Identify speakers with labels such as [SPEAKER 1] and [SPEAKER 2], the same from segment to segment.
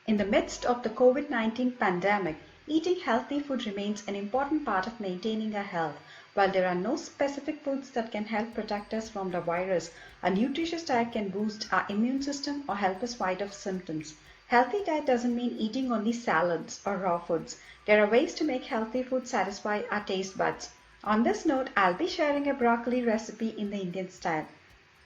[SPEAKER 1] In the midst of the COVID-19 pandemic, eating healthy food remains an important part of maintaining our health. While there are no specific foods that can help protect us from the virus, a nutritious diet can boost our immune system or help us fight off symptoms. Healthy diet doesn't mean eating only salads or raw foods. There are ways to make healthy food satisfy our taste buds. On this note, I'll be sharing a broccoli recipe in the Indian style.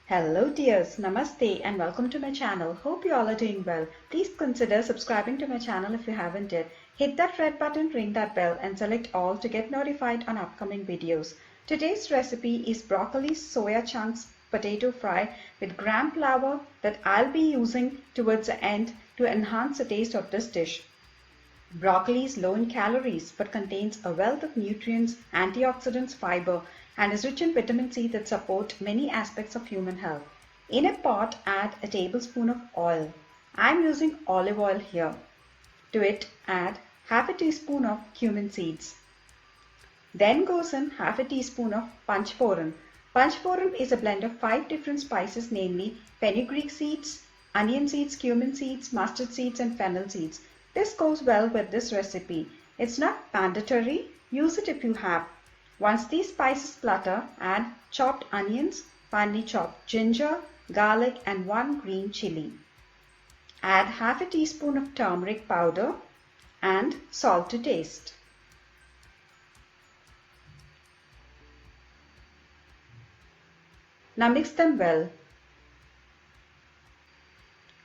[SPEAKER 1] Hello dears, Namaste and welcome to my channel. Hope you all are doing well. Please consider subscribing to my channel if you haven't yet. Hit that red button, ring that bell and select all to get notified on upcoming videos. Today's recipe is broccoli soya chunks potato fry with gram flour that I'll be using towards the end to enhance the taste of this dish. Broccoli is low in calories but contains a wealth of nutrients, antioxidants, fiber, and is rich in vitamin C that support many aspects of human health. In a pot, add a tablespoon of oil. I'm using olive oil here. To it, add half a teaspoon of cumin seeds. Then goes in half a teaspoon of panchforan. Panchforan is a blend of 5 different spices, namely fenugreek seeds, onion seeds, cumin seeds, mustard seeds, and fennel seeds. This goes well with this recipe. It's not mandatory. Use it if you have. Once these spices splutter, add chopped onions, finely chopped ginger, garlic, and 1 green chili. Add half a teaspoon of turmeric powder and salt to taste. Now mix them well.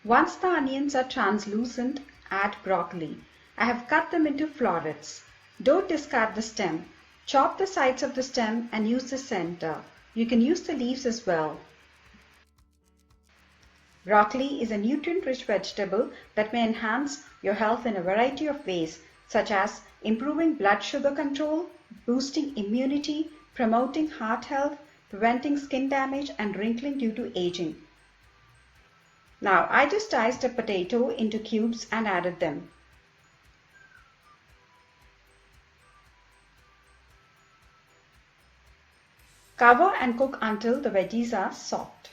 [SPEAKER 1] Once the onions are translucent, add broccoli. I have cut them into florets. Don't discard the stem. Chop the sides of the stem and use the center. You can use the leaves as well. Broccoli is a nutrient-rich vegetable that may enhance your health in a variety of ways, such as improving blood sugar control, boosting immunity, promoting heart health, preventing skin damage and wrinkling due to aging. Now, I just diced a potato into cubes and added them. Cover and cook until the veggies are soft.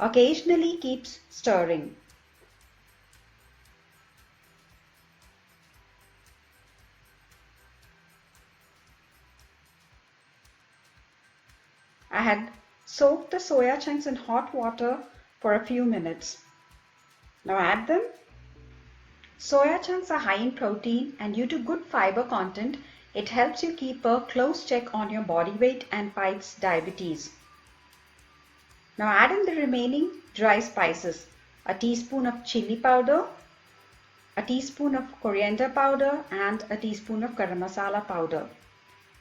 [SPEAKER 1] Occasionally keep stirring. I had soaked the soya chunks in hot water for a few minutes. Now add them. Soya chunks are high in protein and due to good fiber content, it helps you keep a close check on your body weight and fights diabetes. Now add in the remaining dry spices. A teaspoon of chili powder, a teaspoon of coriander powder and a teaspoon of garam masala powder.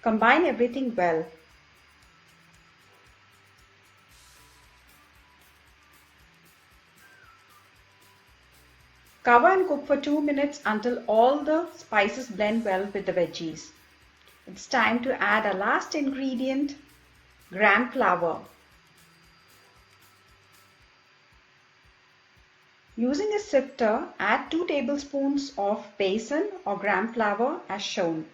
[SPEAKER 1] Combine everything well. Cover and cook for 2 minutes until all the spices blend well with the veggies. It's time to add a last ingredient, gram flour. Using a sifter, add 2 tablespoons of besan or gram flour as shown.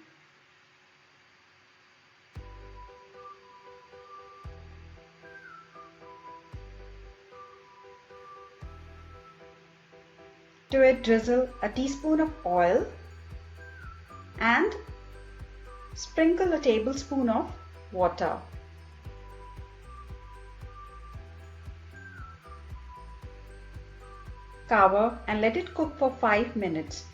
[SPEAKER 1] To it, drizzle a teaspoon of oil and sprinkle a tablespoon of water. Cover and let it cook for 5 minutes.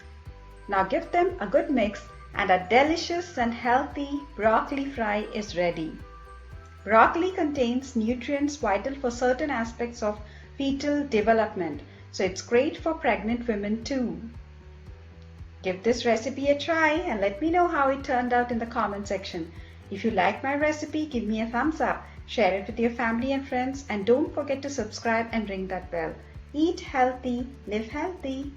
[SPEAKER 1] Now give them a good mix and a delicious and healthy broccoli fry is ready. Broccoli contains nutrients vital for certain aspects of fetal development. So it's great for pregnant women too. Give this recipe a try and let me know how it turned out in the comment section. If you like my recipe, give me a thumbs up, share it with your family and friends, and don't forget to subscribe and ring that bell. Eat healthy, live healthy.